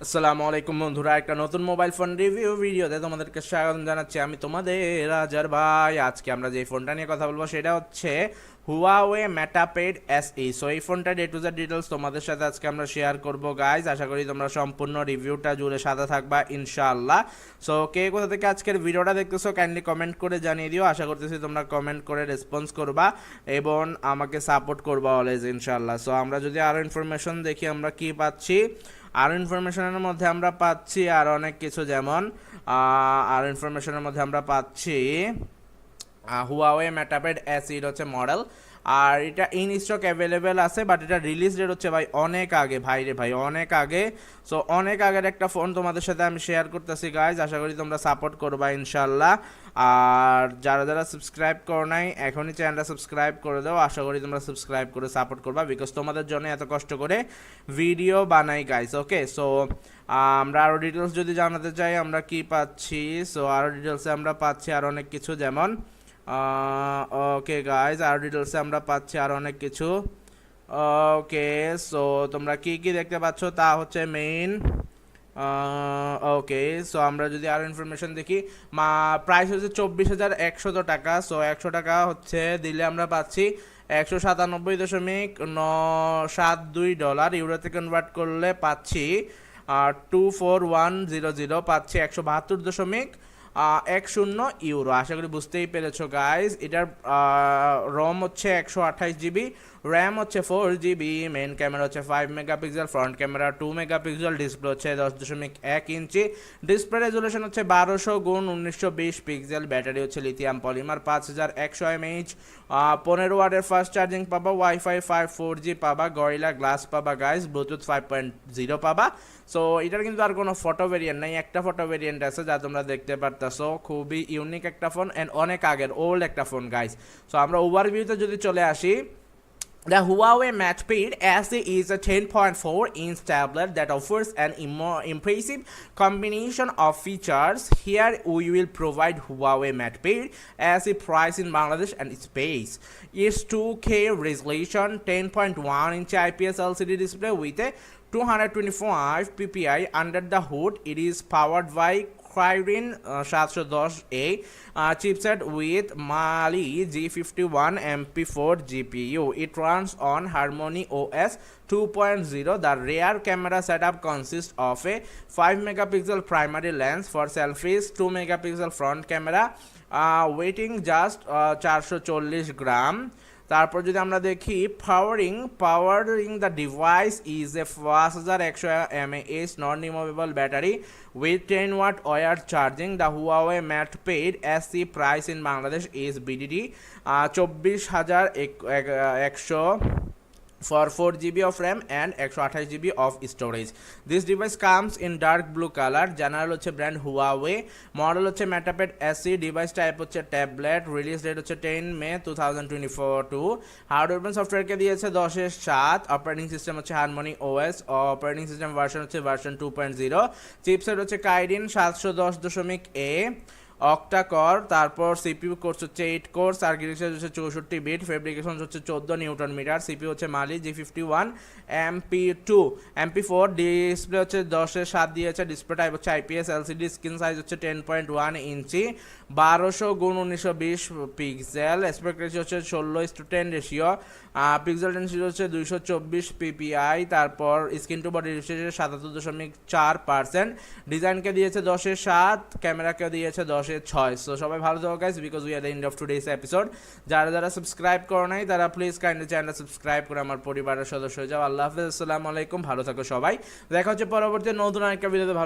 আসসালামু আলাইকুম বন্ধুরা, একটা নতুন মোবাইল ফোন রিভিউ ভিডিওতে তোমাদেরকে স্বাগত জানাচ্ছি। আমি তোমাদের রাজার ভাই। আজকে আমরা যে ফোনটা নিয়ে কথা বলবো সেটা হচ্ছে হুয়াওয়ে মেটাপেড এসই। সো এই ফোনটা ডে টু জেড ডিটেলস তোমাদের সাথে আজকে আমরা শেয়ার করব গাইজ। আশা করি তোমরা সম্পূর্ণ রিভিউটা জুড়ে সাথে থাকবা ইনশাআল্লাহ। সো কে কোথা থেকে আজকের ভিডিওটা দেখতেছো কাইন্ডলি কমেন্ট করে জানিয়ে দিও। আশা করতেছি তোমরা কমেন্ট করে রেসপন্স করবা এবং আমাকে সাপোর্ট করবা অলওয়েজ ইনশাআল্লাহ। সো আমরা যদি আরও ইনফরমেশন দেখি আমরা কি পাচ্ছি। আর ইনফরমেশনের মধ্যে আমরা পাচ্ছি আর অনেক কিছু, যেমন আর ইনফরমেশনের মধ্যে আমরা পাচ্ছি হুয়াওয়ে মেটাপেড এসই হচ্ছে মডেল, আর এটা ইন স্টক অ্যাভেলেবেল আছে, বাট এটা রিলিজ ডেট হচ্ছে ভাই অনেক আগে, ভাই রে ভাই অনেক আগে। সো অনেক আগের একটা ফোন তোমাদের সাথে আমি শেয়ার করতেছি গাইজ। আশা করি তোমরা সাপোর্ট করবা ইনশাল্লাহ। আর যারা যারা সাবস্ক্রাইব করো নাই এখনই চ্যানেলটা সাবস্ক্রাইব করে দাও। আশা করি তোমরা সাবস্ক্রাইব করে সাপোর্ট করবা, বিকজ তোমাদের জন্য এত কষ্ট করে ভিডিও বানাই গাইজ। ওকে, সো আমরা আরও ডিটেলস যদি জানাতে চাই আমরা কি পাচ্ছি। সো আরও ডিটেলসে আমরা পাচ্ছি আর অনেক কিছু, যেমন ওকে গাইজ, আর ডিটেলসে আমরা পাচ্ছি আর অনেক কিছু। ওকে, সো তোমরা কি কি দেখতে পাচ্ছ তা হচ্ছে মেইন। ওকে, সো আমরা যদি আরও ইনফরমেশন দেখি, প্রাইস হচ্ছে 24,100 টাকা। সো 100 টাকা হচ্ছে দিলে আমরা পাচ্ছি 197.972 ডলার। ইউরোতে কনভার্ট করলে পাচ্ছি 24100, পাচ্ছি 172.10 ইউরো। আশা করি বুঝতেই পেরেছো গাইজ। এটার রম হচ্ছে 128 জিবি, র্যাম হচ্ছে 4 জিবি, মেন ক্যামেরা হচ্ছে 5 megapixel, front camera 2 megapixel, display হচ্ছে 10.1 ইঞ্চি, ডিসপ্লে রেজুলেশন হচ্ছে 1200x1920 পিক্সেল, ব্যাটারি হচ্ছে লিথিয়াম পলিমার 5100 mAh, 15 ওয়াটের ফাস্ট চার্জিং পাবা, ওয়াইফাই 4G পাবা, গরিলা গ্লাস পাবা গাইজ, ব্লুটুথ 5.0 পাবা। সো এটার কিন্তু আর কোনো ফটো ভেরিয়েন্ট নাই, একটা ফটো ভেরিয়েন্ট আছে যা তোমরা দেখতে পারতেছো। খুবই ইউনিক একটা ফোন অ্যান্ড অনেক আগের ওল্ড একটা ফোন গাইজ। সো আমরা ওভারভিউতে যদি চলে আসি, the Huawei MatePad SE is a 10.4-inch tablet that offers an impressive combination of features. Here we will provide Huawei MatePad SE price in Bangladesh and space. Its 2K resolution, 10.1-inch IPS LCD display with a 225 ppi under the hood. It is powered by Kirin 710A chipset with Mali G51 MP4 GPU. It runs on Harmony OS 2.0. The rear camera setup consists of a 5 megapixel primary lens for selfies, 2 megapixel front camera, weighing just 440 গ্রাম। তারপর যদি আমরা দেখি powering the device is a 5100 mAh non removable battery with 10 watt wire charging. The Huawei MatePad SE price in Bangladesh is BDT 24,100 for 4 GB of RAM and 128 GB of storage. This device comes in dark blue color. General হচ্ছে brand Huawei, model হচ্ছে মেটাপেড AC, device type হচ্ছে tablet, release date হচ্ছে 10 মে 2024। Hardware সফটওয়্যারকে দিয়েছে 10/7, operating system হচ্ছে harmony OS, operating system version হচ্ছে version 2.0, chipset হচ্ছে কাইরিন 710.A octa কর, তারপর সিপিইউ কোর্স হচ্ছে 8 কোর্স, আর্কিটেকচার হচ্ছে 64 বিট, ফেব্রিকেশন হচ্ছে 14 নিউটন মিটার, সিপিইউ হচ্ছে মালি G51 MP2 MP4, ডিসপ্লে হচ্ছে 10/7 দিয়েছে, ডিসপ্লে টাইপ হচ্ছে আইপিএস এলসিডি, স্ক্রিন সাইজ হচ্ছে 10.1 ইঞ্চি, 1200x1920 পিক্সেল, অ্যাসপেক্ট রেশিও হচ্ছে 16:10 রেশিও, পিক্সেল ডেনসিটি হচ্ছে 224 পিপিআই, তারপর স্ক্রিন টু বডি রেশিও 77.4%, ডিজাইনকে দিয়েছে 10/7, ক্যামেরাকে দিয়েছে 10/6। সো সবাই ভালো থাকো guys, because we are the end of today's episode. যারা যারা সাবস্ক্রাইব করো নাই তারা প্লিজ কাইন্ডলি চ্যানেলটা সাবস্ক্রাইব করে আমার পরিবারের সদস্য হয়ে যাও। আল্লাহ হাফেজ, আসসালামু আলাইকুম, ভালো থাকো সবাই। দেখা হচ্ছে পরবর্তী নতুন আরেকটা ভিডিওতে। ভালো